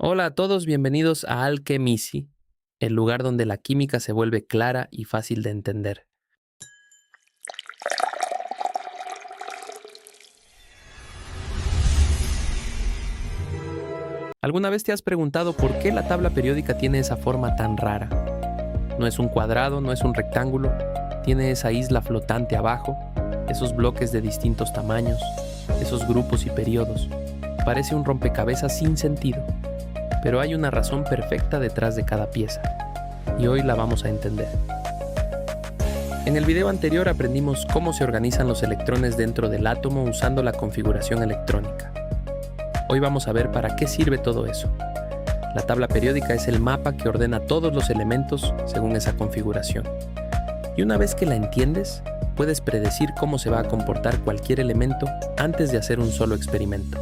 Hola a todos, bienvenidos a Alchemisi, el lugar donde la química se vuelve clara y fácil de entender. ¿Alguna vez te has preguntado por qué la tabla periódica tiene esa forma tan rara? No es un cuadrado, no es un rectángulo, tiene esa isla flotante abajo, esos bloques de distintos tamaños, esos grupos y periodos. Parece un rompecabezas sin sentido, pero hay una razón perfecta detrás de cada pieza, y hoy la vamos a entender. En el video anterior aprendimos cómo se organizan los electrones dentro del átomo usando la configuración electrónica. Hoy vamos a ver para qué sirve todo eso. La tabla periódica es el mapa que ordena todos los elementos según esa configuración. Y una vez que la entiendes, puedes predecir cómo se va a comportar cualquier elemento antes de hacer un solo experimento.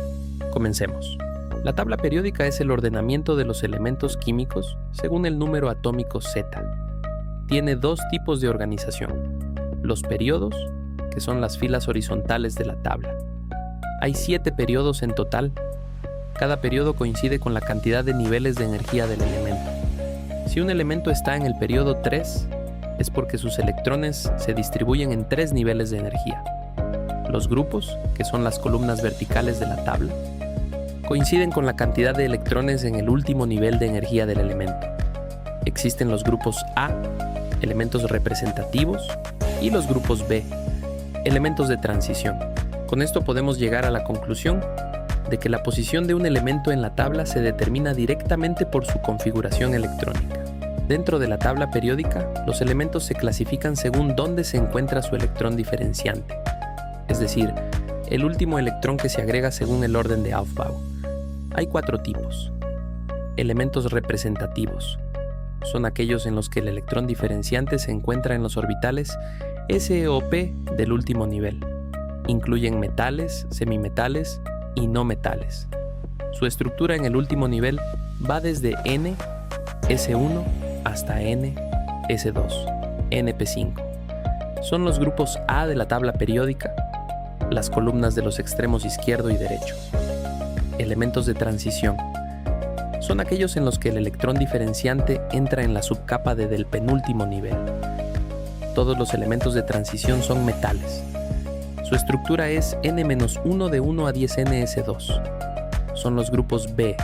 Comencemos. La tabla periódica es el ordenamiento de los elementos químicos según el número atómico Z. Tiene dos tipos de organización: los periodos, que son las filas horizontales de la tabla. Hay 7 periodos en total. Cada periodo coincide con la cantidad de niveles de energía del elemento. Si un elemento está en el periodo 3, es porque sus electrones se distribuyen en 3 niveles de energía. Los grupos, que son las columnas verticales de la tabla, coinciden con la cantidad de electrones en el último nivel de energía del elemento. Existen los grupos A, elementos representativos, y los grupos B, elementos de transición. Con esto podemos llegar a la conclusión de que la posición de un elemento en la tabla se determina directamente por su configuración electrónica. Dentro de la tabla periódica, los elementos se clasifican según dónde se encuentra su electrón diferenciante, es decir, el último electrón que se agrega según el orden de Aufbau. Hay 4 tipos. Elementos representativos. Son aquellos en los que el electrón diferenciante se encuentra en los orbitales S o P del último nivel. Incluyen metales, semimetales y no metales. Su estructura en el último nivel va desde N, S1 hasta N, S2, NP5. Son los grupos A de la tabla periódica, las columnas de los extremos izquierdo y derecho. Elementos de transición. Son aquellos en los que el electrón diferenciante entra en la subcapa del penúltimo nivel. Todos los elementos de transición son metales. Su estructura es N-1 de 1 a 10NS2. Son los grupos B,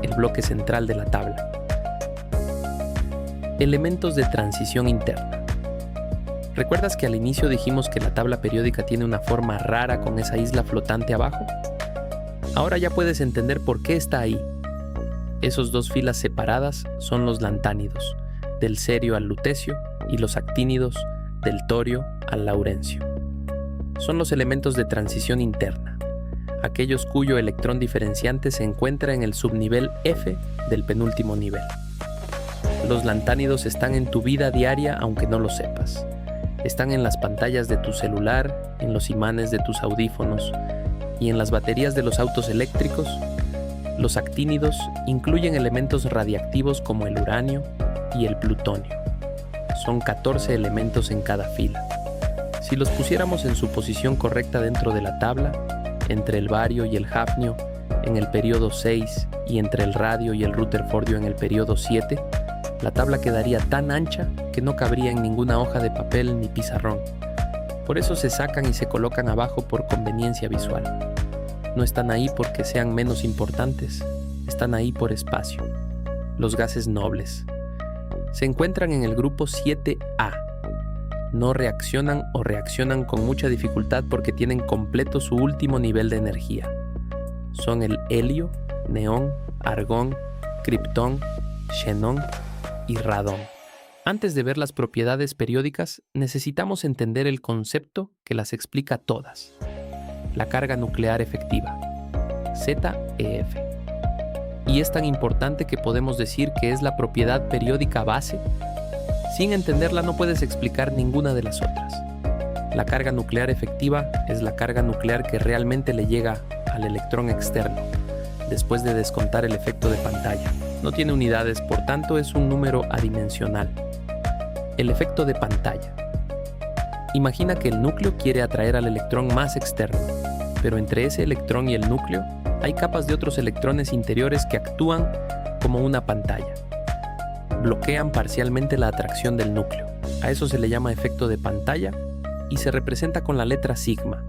el bloque central de la tabla. Elementos de transición interna. ¿Recuerdas que al inicio dijimos que la tabla periódica tiene una forma rara con esa isla flotante abajo? Ahora ya puedes entender por qué está ahí. Esos 2 filas separadas son los lantánidos, del cerio al lutecio, y los actínidos, del torio al laurencio. Son los elementos de transición interna, aquellos cuyo electrón diferenciante se encuentra en el subnivel F del penúltimo nivel. Los lantánidos están en tu vida diaria aunque no lo sepas. Están en las pantallas de tu celular, en los imanes de tus audífonos y en las baterías de los autos eléctricos. Los actínidos incluyen elementos radiactivos como el uranio y el plutonio. Son 14 elementos en cada fila. Si los pusiéramos en su posición correcta dentro de la tabla, entre el bario y el hafnio en el periodo 6 y entre el radio y el rutherfordio en el periodo 7, la tabla quedaría tan ancha que no cabría en ninguna hoja de papel ni pizarrón. Por eso se sacan y se colocan abajo por conveniencia visual. No están ahí porque sean menos importantes, están ahí por espacio. Los gases nobles. Se encuentran en el grupo 7A. No reaccionan o reaccionan con mucha dificultad porque tienen completo su último nivel de energía. Son el helio, neón, argón, criptón, xenón y radón. Antes de ver las propiedades periódicas, necesitamos entender el concepto que las explica todas. La carga nuclear efectiva, ZeF. Y es tan importante que podemos decir que es la propiedad periódica base. Sin entenderla no puedes explicar ninguna de las otras. La carga nuclear efectiva es la carga nuclear que realmente le llega al electrón externo, después de descontar el efecto de pantalla. No tiene unidades, por tanto es un número adimensional. El efecto de pantalla. Imagina que el núcleo quiere atraer al electrón más externo, pero entre ese electrón y el núcleo hay capas de otros electrones interiores que actúan como una pantalla. Bloquean parcialmente la atracción del núcleo. A eso se le llama efecto de pantalla y se representa con la letra sigma.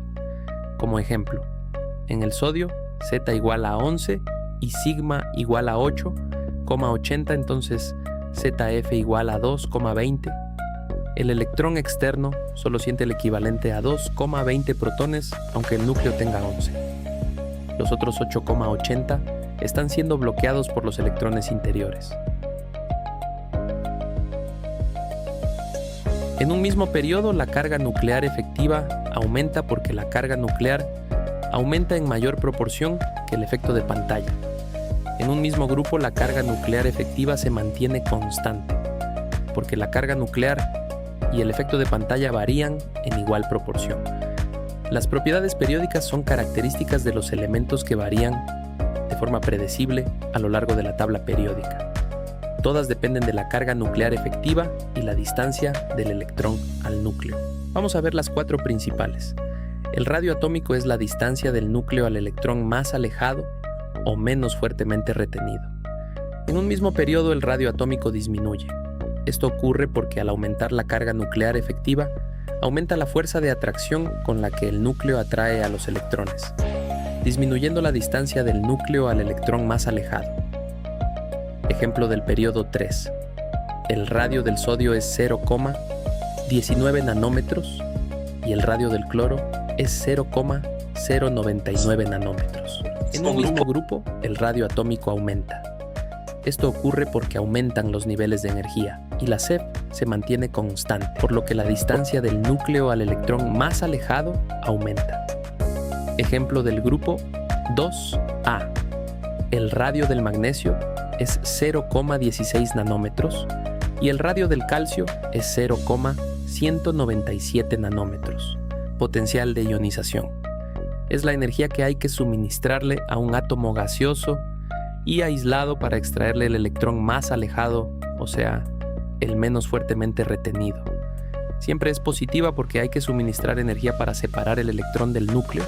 Como ejemplo, en el sodio, Z igual a 11 y sigma igual a 8,80, entonces ZF igual a 2,20. El electrón externo solo siente el equivalente a 2,20 protones, aunque el núcleo tenga 11. Los otros 8,80 están siendo bloqueados por los electrones interiores. En un mismo periodo, la carga nuclear efectiva aumenta porque la carga nuclear aumenta en mayor proporción que el efecto de pantalla. En un mismo grupo, la carga nuclear efectiva se mantiene constante, porque la carga nuclear y el efecto de pantalla varían en igual proporción. Las propiedades periódicas son características de los elementos que varían de forma predecible a lo largo de la tabla periódica. Todas dependen de la carga nuclear efectiva y la distancia del electrón al núcleo. Vamos a ver las 4 principales. El radio atómico es la distancia del núcleo al electrón más alejado o menos fuertemente retenido. En un mismo periodo, el radio atómico disminuye. Esto ocurre porque al aumentar la carga nuclear efectiva, aumenta la fuerza de atracción con la que el núcleo atrae a los electrones, disminuyendo la distancia del núcleo al electrón más alejado. Ejemplo del periodo 3. El radio del sodio es 0,19 nanómetros y el radio del cloro es 0,099 nanómetros. En un mismo grupo, el radio atómico aumenta. Esto ocurre porque aumentan los niveles de energía y la CEF se mantiene constante, por lo que la distancia del núcleo al electrón más alejado aumenta. Ejemplo del grupo 2A. El radio del magnesio es 0,16 nanómetros y el radio del calcio es 0,197 nanómetros. Potencial de ionización. Es la energía que hay que suministrarle a un átomo gaseoso y aislado para extraerle el electrón más alejado, o sea, el menos fuertemente retenido. Siempre es positiva porque hay que suministrar energía para separar el electrón del núcleo.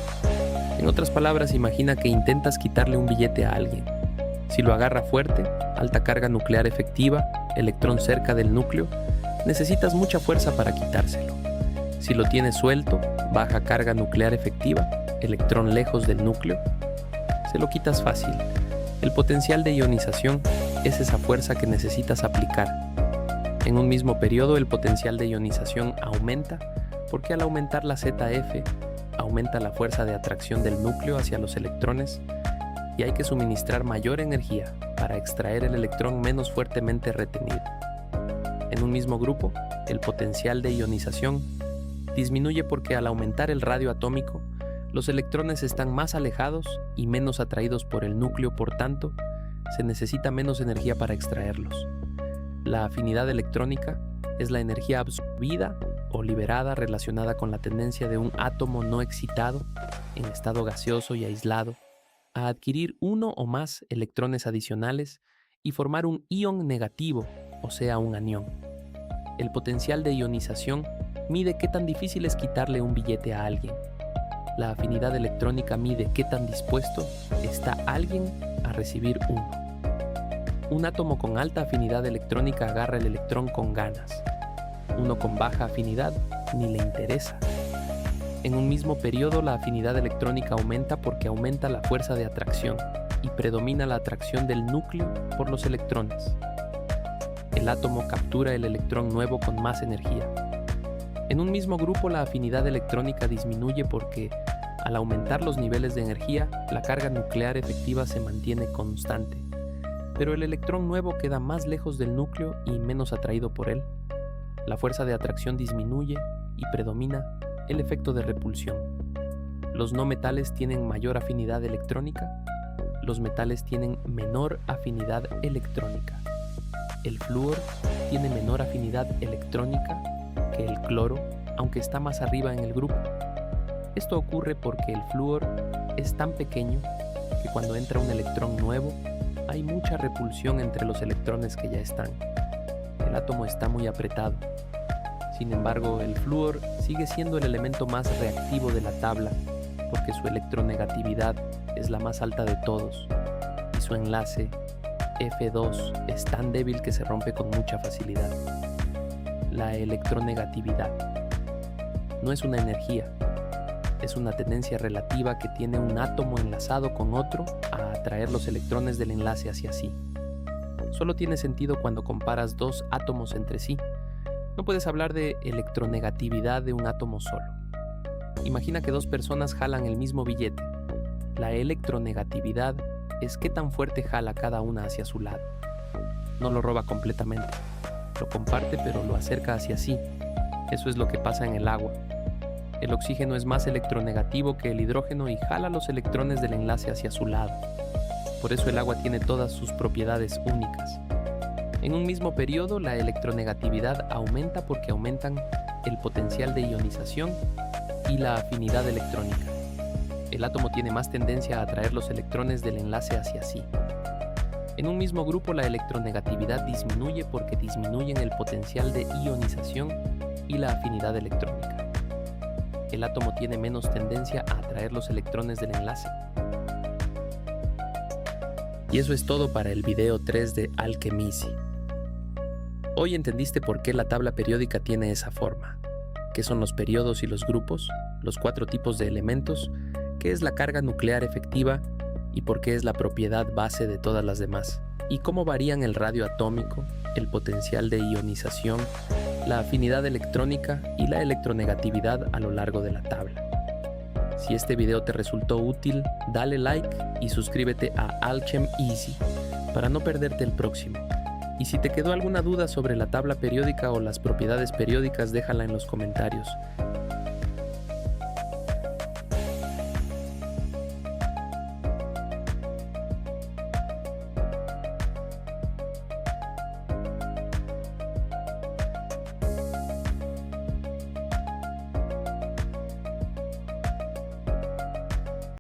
En otras palabras, imagina que intentas quitarle un billete a alguien. Si lo agarra fuerte, alta carga nuclear efectiva, electrón cerca del núcleo, necesitas mucha fuerza para quitárselo. Si lo tienes suelto, baja carga nuclear efectiva, electrón lejos del núcleo, se lo quitas fácil. El potencial de ionización es esa fuerza que necesitas aplicar. En un mismo periodo, el potencial de ionización aumenta porque al aumentar la ZF, aumenta la fuerza de atracción del núcleo hacia los electrones y hay que suministrar mayor energía para extraer el electrón menos fuertemente retenido. En un mismo grupo, el potencial de ionización disminuye porque al aumentar el radio atómico, los electrones están más alejados y menos atraídos por el núcleo, por tanto, se necesita menos energía para extraerlos. La afinidad electrónica es la energía absorbida o liberada relacionada con la tendencia de un átomo no excitado, en estado gaseoso y aislado, a adquirir uno o más electrones adicionales y formar un ion negativo, o sea, un anión. El potencial de ionización mide qué tan difícil es quitarle un billete a alguien. La afinidad electrónica mide qué tan dispuesto está alguien a recibir uno. Un átomo con alta afinidad electrónica agarra el electrón con ganas. Uno con baja afinidad ni le interesa. En un mismo periodo, la afinidad electrónica aumenta porque aumenta la fuerza de atracción y predomina la atracción del núcleo por los electrones. El átomo captura el electrón nuevo con más energía. En un mismo grupo, la afinidad electrónica disminuye porque, al aumentar los niveles de energía, la carga nuclear efectiva se mantiene constante, pero el electrón nuevo queda más lejos del núcleo y menos atraído por él. La fuerza de atracción disminuye y predomina el efecto de repulsión. Los no metales tienen mayor afinidad electrónica, los metales tienen menor afinidad electrónica. El flúor tiene menor afinidad electrónica que el cloro, aunque está más arriba en el grupo. Esto ocurre porque el flúor es tan pequeño que cuando entra un electrón nuevo, hay mucha repulsión entre los electrones que ya están. El átomo está muy apretado. Sin embargo, el flúor sigue siendo el elemento más reactivo de la tabla porque su electronegatividad es la más alta de todos y su enlace F2 es tan débil que se rompe con mucha facilidad. La electronegatividad no es una energía, es una tendencia relativa que tiene un átomo enlazado con otro a atraer los electrones del enlace hacia sí. Solo tiene sentido cuando comparas dos átomos entre sí. No puedes hablar de electronegatividad de un átomo solo. Imagina que dos personas jalan el mismo billete. La electronegatividad es qué tan fuerte jala cada una hacia su lado. No lo roba completamente. Lo comparte, pero lo acerca hacia sí. Eso es lo que pasa en el agua. El oxígeno es más electronegativo que el hidrógeno y jala los electrones del enlace hacia su lado. Por eso el agua tiene todas sus propiedades únicas. En un mismo periodo, la electronegatividad aumenta porque aumentan el potencial de ionización y la afinidad electrónica. El átomo tiene más tendencia a atraer los electrones del enlace hacia sí. En un mismo grupo, la electronegatividad disminuye porque disminuyen el potencial de ionización y la afinidad electrónica. El átomo tiene menos tendencia a atraer los electrones del enlace. Y eso es todo para el video 3 de Alchemisi. Hoy entendiste por qué la tabla periódica tiene esa forma, qué son los periodos y los grupos, los 4 tipos de elementos, qué es la carga nuclear efectiva y por qué es la propiedad base de todas las demás, y cómo varían el radio atómico, el potencial de ionización, la afinidad electrónica y la electronegatividad a lo largo de la tabla. Si este video te resultó útil, dale like y suscríbete a Alchemisi para no perderte el próximo. Y si te quedó alguna duda sobre la tabla periódica o las propiedades periódicas, déjala en los comentarios.